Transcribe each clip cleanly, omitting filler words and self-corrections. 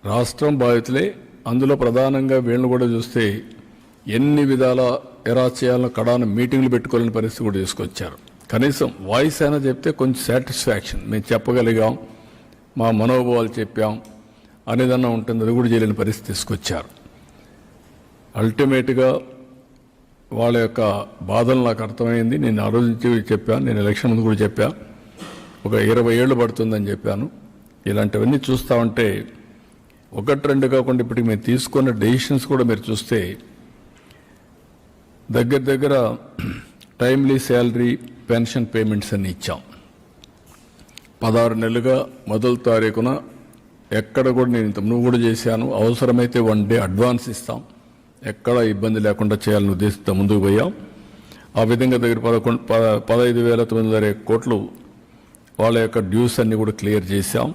రాష్ట్రం బాధితులే. అందులో ప్రధానంగా వీళ్ళని కూడా చూస్తే ఎన్ని విధాల ఎలా చేయాలో కడాన మీటింగ్లు పెట్టుకోలేని పరిస్థితి కూడా తీసుకొచ్చారు. కనీసం వాయిస్ అయినా చెప్తే కొంచెం సాటిస్ఫాక్షన్, మేము చెప్పగలిగాం, మా మనోభావాలు చెప్పాం అనేదన్నా ఉంటుంది, అది కూడా చేయలేని పరిస్థితి తీసుకొచ్చారు. అల్టిమేట్గా వాళ్ళ యొక్క బాధలు నాకు అర్థమైంది. నేను ఆ రోజు నుంచి చెప్పాను, నేను ఎలక్షన్ ముందు కూడా చెప్పాను, ఒక 20 ఏళ్ళు పడుతుందని చెప్పాను. ఇలాంటివన్నీ చూస్తూ ఉంటే ఒకటి రెండు కాకుండా ఇప్పటికి మేము తీసుకున్న డెసిషన్స్ కూడా మీరు చూస్తే దగ్గర టైమ్లీ శాలరీ పెన్షన్ పేమెంట్స్ అన్ని ఇచ్చాం. 16 నెలలుగా మొదటి తారీఖున ఎక్కడ కూడా నేను ఇంత నువ్వు కూడా చేశాను, అవసరమైతే 1 డే అడ్వాన్స్ ఇస్తాం, ఎక్కడ ఇబ్బంది లేకుండా చేయాలని ఉద్దేశంతో ముందుకు పోయాం. ఆ విధంగా దగ్గర 15,960 కోట్లు వాళ్ళ యొక్క డ్యూస్ అన్ని కూడా క్లియర్ చేశాం,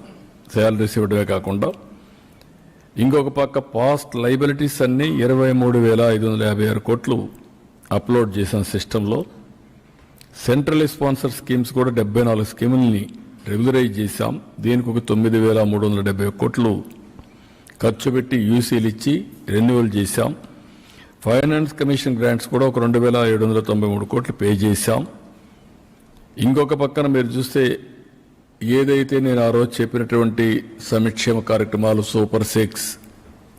శాలరీస్ ఇవ్వడమే కాకుండా. ఇంకొక పక్క పాస్ట్ లైబిలిటీస్ అన్ని 23,556 కోట్లు అప్లోడ్ చేశాం సిస్టంలో. సెంట్రల్ స్పాన్సర్ స్కీమ్స్ కూడా 74 స్కీముల్ని రెగ్యులరైజ్ చేశాం. దీనికి ఒక 9,370 కోట్లు ఖర్చు పెట్టి యూసీలు ఇచ్చి రెన్యువల్ చేశాం. ఫైనాన్స్ కమిషన్ గ్రాంట్స్ కూడా ఒక 2,793 కోట్లు పే చేశాం. ఇంకొక పక్కన మీరు చూస్తే ఏదైతే నేను ఆ రోజు చెప్పినటువంటి సంక్షేమ కార్యక్రమాలు సూపర్ 6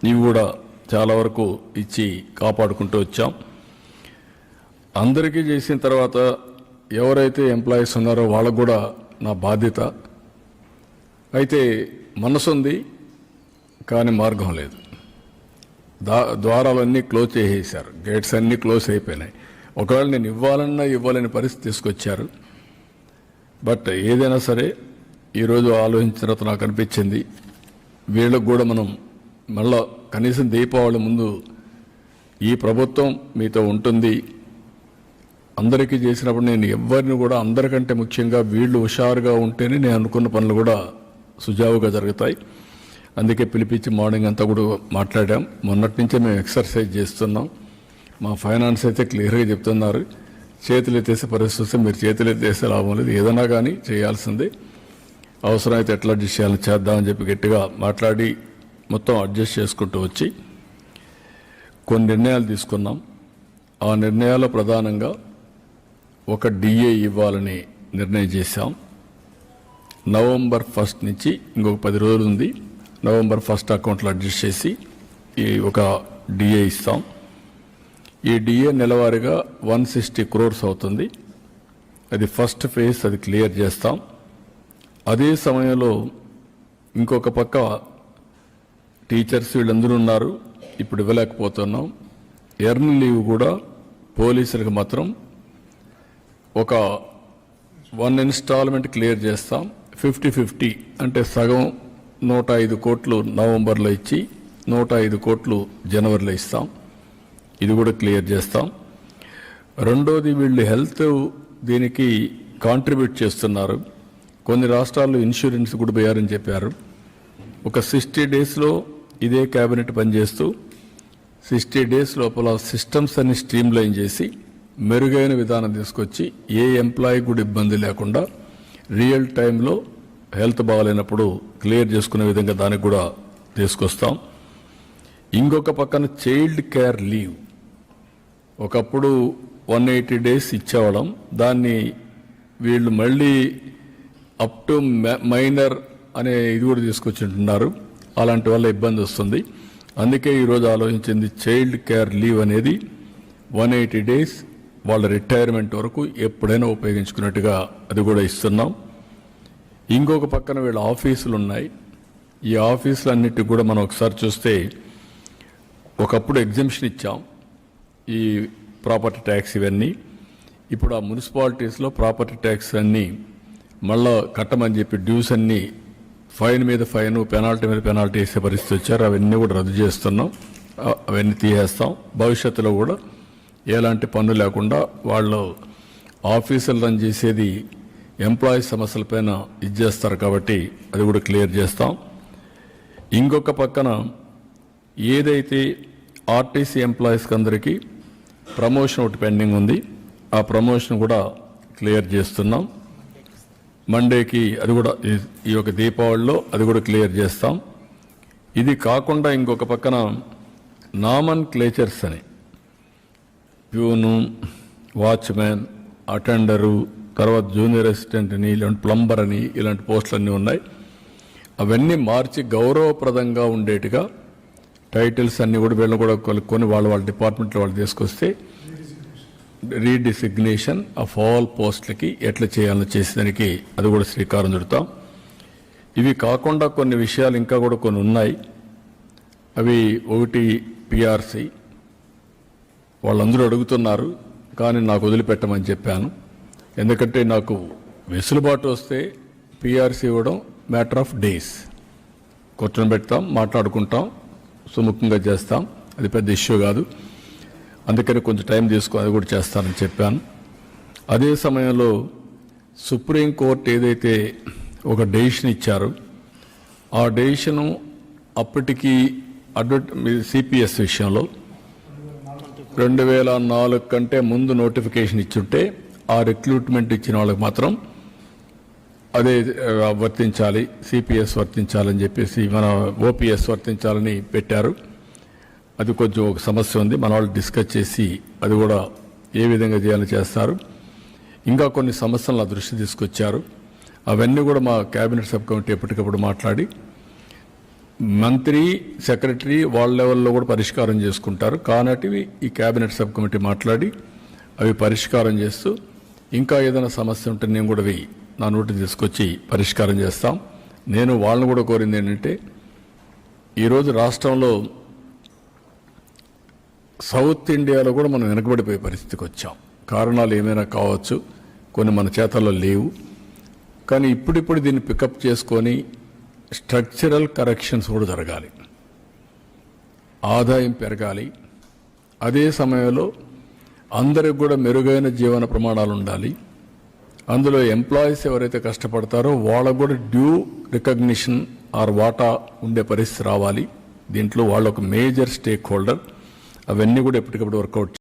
ఇవి కూడా చాలా వరకు ఇచ్చి కాపాడుకుంటూ వచ్చాం. అందరికీ చేసిన తర్వాత ఎవరైతే ఎంప్లాయీస్ ఉన్నారో వాళ్ళకు కూడా నా బాధ్యత. అయితే మనసుంది కానీ మార్గం లేదు. ద్వారాలన్నీ క్లోజ్ చేసేసారు, గేట్స్ అన్నీ క్లోజ్ అయిపోయినాయి. ఒకవేళ నేను ఇవ్వాలన్నా ఇవ్వలేని పరిస్థితి తీసుకొచ్చారు. బట్ ఏదైనా సరే ఈరోజు ఆలోచించిన తర్వాత నాకు అనిపించింది వీళ్ళకు కూడా మనం మళ్ళా కనీసం దీపావళి ముందు ఈ ప్రభుత్వం మీతో ఉంటుంది, అందరికీ చేసినప్పుడు నేను ఎవరిని కూడా అందరికంటే ముఖ్యంగా వీళ్ళు హుషారుగా ఉంటేనే నేను అనుకున్న పనులు కూడా సుజావుగా జరుగుతాయి. అందుకే పిలిపించి మార్నింగ్ అంతా కూడా మాట్లాడాం. మొన్నటి నుంచే మేము ఎక్సర్సైజ్ చేస్తున్నాం. మా ఫైనాన్స్ అయితే క్లియర్గా చెప్తున్నారు, చేతులు ఎత్తేసే పరిస్థితి వస్తే మీరు చేతులు ఎత్తేసే లాభం లేదు, ఏదైనా కానీ చేయాల్సిందే, అవసరమైతే ఎట్లా అడ్జస్ట్ చేయాలని చేద్దామని చెప్పి గట్టిగా మాట్లాడి మొత్తం అడ్జస్ట్ చేసుకుంటూ వచ్చి కొన్ని నిర్ణయాలు తీసుకున్నాం. ఆ నిర్ణయాలు ప్రధానంగా ఒక డిఏ ఇవ్వాలని నిర్ణయం చేశాం. నవంబర్ 1 నుంచి ఇంకొక 10 రోజులు ఉంది, నవంబర్ 1 అకౌంట్లో అడ్జస్ట్ చేసి ఈ ఒక డిఏ ఇస్తాం. ఈ డిఏ నెలవారీగా 160 crores అవుతుంది. అది ఫస్ట్ ఫేజ్, అది క్లియర్ చేస్తాం. అదే సమయంలో ఇంకొక పక్క టీచర్స్ వీళ్ళందరూ ఉన్నారు, ఇప్పుడు ఇవ్వలేకపోతున్నాం. ఎర్న్ లీవ్ కూడా పోలీసులకు మాత్రం ఒక 1 ఇన్స్టాల్మెంట్ క్లియర్ చేస్తాం. 50-50 అంటే సగం 105 కోట్లు నవంబర్లో ఇచ్చి 105 కోట్లు జనవరిలో ఇస్తాం. ఇది కూడా క్లియర్ చేస్తాం. రెండోది వీళ్ళు హెల్త్ దీనికి కాంట్రిబ్యూట్ చేస్తున్నారు. కొన్ని రాష్ట్రాల్లో ఇన్సూరెన్స్ కూడా పోయారని చెప్పారు. ఒక 60 డేస్లో ఇదే క్యాబినెట్ పనిచేస్తూ 60 డేస్ లోపల సిస్టమ్స్ అన్ని స్ట్రీమ్లైన్ చేసి మెరుగైన విధానం తీసుకొచ్చి ఏ ఎంప్లాయీ కూడా ఇబ్బంది లేకుండా రియల్ టైంలో హెల్త్ బాగాలేనప్పుడు క్లియర్ చేసుకునే విధంగా దానికి కూడా తీసుకొస్తాం. ఇంకొక పక్కన చైల్డ్ కేర్ లీవ్ ఒకప్పుడు 180 డేస్ ఇచ్చేవాళ్ళం, దాన్ని వీళ్ళు మళ్ళీ అప్ టు మైనర్ అనే ఇది కూడా తీసుకొచ్చింటున్నారు. అలాంటి వల్ల ఇబ్బంది వస్తుంది. అందుకే ఈరోజు ఆలోచించింది చైల్డ్ కేర్ లీవ్ అనేది 180 డేస్ వాళ్ళ రిటైర్మెంట్ వరకు ఎప్పుడైనా ఉపయోగించుకున్నట్టుగా అది కూడా ఇస్తున్నాం. ఇంకొక పక్కన వీళ్ళ ఆఫీసులు ఉన్నాయి. ఈ ఆఫీసులన్నిటికి కూడా మనం ఒకసారి చూస్తే ఒకప్పుడు ఎగ్జంప్షన్ ఇచ్చాం ఈ ప్రాపర్టీ ట్యాక్స్ ఇవన్నీ. ఇప్పుడు ఆ మున్సిపాలిటీస్లో ప్రాపర్టీ ట్యాక్స్ అన్నీ మళ్ళా కట్టమని చెప్పి డ్యూస్ అన్నీ ఫైన్ మీద ఫైన్, పెనాల్టీ మీద పెనాల్టీ వేసే పరిస్థితి వచ్చారు. అవన్నీ కూడా రద్దు చేస్తున్నాం, అవన్నీ తీసేస్తాం. భవిష్యత్తులో కూడా ఎలాంటి పన్ను లేకుండా వాళ్ళు ఆఫీసులు రన్ చేసేది ఎంప్లాయీస్ సమస్యలపైన ఇచ్చేస్తారు కాబట్టి అది కూడా క్లియర్ చేస్తాం. ఇంకొక పక్కన ఏదైతే ఆర్టీసీ ఎంప్లాయీస్కి అందరికీ ప్రమోషన్ ఒకటి పెండింగ్ ఉంది, ఆ ప్రమోషన్ కూడా క్లియర్ చేస్తున్నాం. మండేకి అది కూడా ఈ యొక్క దీపావళిలో అది కూడా క్లియర్ చేస్తాం. ఇది కాకుండా ఇంకొక పక్కన నామన్ క్లేచర్స్ అని ప్యూను, వాచ్మ్యాన్, అటెండరు, తర్వాత జూనియర్ అసిస్టెంట్ అని, ఇలాంటి ప్లంబర్ అని, ఇలాంటి పోస్టులన్నీ ఉన్నాయి. అవన్నీ మార్చి గౌరవప్రదంగా ఉండేట్టుగా టైటిల్స్ అన్నీ కూడా వీళ్ళని కూడా కొనుక్కొని వాళ్ళ డిపార్ట్మెంట్లో వాళ్ళు తీసుకొస్తే రీడిసిగ్నేషన్ ఆఫ్ ఆల్ పోస్టులకి ఎట్లా చేయాలని చేసేదానికి అది కూడా శ్రీకారం చుడతాం. ఇవి కాకుండా కొన్ని విషయాలు ఇంకా కూడా కొన్ని ఉన్నాయి. అవి ఒకటి పిఆర్సి వాళ్ళందరూ అడుగుతున్నారు, కానీ నాకు వదిలిపెట్టమని చెప్పాను. ఎందుకంటే నాకు వెసులుబాటు వస్తే పిఆర్సి ఇవ్వడం మ్యాటర్ ఆఫ్ డేస్, కూర్చొని పెడతాం, మాట్లాడుకుంటాం, సుముఖంగా చేస్తాం, అది పెద్ద ఇష్యూ కాదు. అందుకని కొంచెం టైం తీసుకొని అది కూడా చేస్తానని చెప్పాను. అదే సమయంలో సుప్రీంకోర్టు ఏదైతే ఒక డెసిషన్ ఇచ్చారో ఆ డెసిషను అప్పటికి సిపిఎస్ విషయంలో 2004 కంటే ముందు నోటిఫికేషన్ ఇచ్చుంటే ఆ రిక్రూట్మెంట్ ఇచ్చిన వాళ్ళకి మాత్రం అదే వర్తించాలి, సిపిఎస్ వర్తించాలని చెప్పేసి మన ఓపీఎస్ వర్తించాలని పెట్టారు. అది కొంచెం ఒక సమస్య ఉంది, మన వాళ్ళు డిస్కస్ చేసి అది కూడా ఏ విధంగా చేయాలని చేస్తారు. ఇంకా కొన్ని సమస్యలు నా దృష్టి తీసుకొచ్చారు. అవన్నీ కూడా మా కేబినెట్ సబ్ కమిటీ ఎప్పటికప్పుడు మాట్లాడి మంత్రి, సెక్రటరీ వాళ్ళ లెవెల్లో కూడా పరిష్కారం చేసుకుంటారు. కానటివి ఈ కేబినెట్ సబ్ కమిటీ మాట్లాడి అవి పరిష్కారం చేస్తూ ఇంకా ఏదైనా సమస్య ఉంటే నేను కూడా అవి నా నోటి తీసుకొచ్చి పరిష్కారం చేస్తాం. నేను వాళ్ళని కూడా కోరింది ఏంటంటే ఈరోజు రాష్ట్రంలో సౌత్ ఇండియాలో కూడా మనం వెనకబడిపోయే పరిస్థితికి వచ్చాం. కారణాలు ఏమైనా కావచ్చు, కొన్ని మన చేతల్లో లేవు. కానీ ఇప్పుడిప్పుడు దీన్ని పికప్ చేసుకొని స్ట్రక్చరల్ కరెక్షన్స్ కూడా జరగాలి, ఆదాయం పెరగాలి. అదే సమయంలో అందరికి కూడా మెరుగైన జీవన ప్రమాణాలు ఉండాలి. అందులో ఎంప్లాయీస్ ఎవరైతే కష్టపడతారో వాళ్ళకు కూడా డ్యూ రికగ్నిషన్ ఆర్ వాటా ఉండే పరిస్థితి రావాలి. దీంట్లో వాళ్ళు ఒక మేజర్ స్టేక్ హోల్డర్. అవన్నీ కూడా ఎప్పటికప్పుడు వర్కౌట్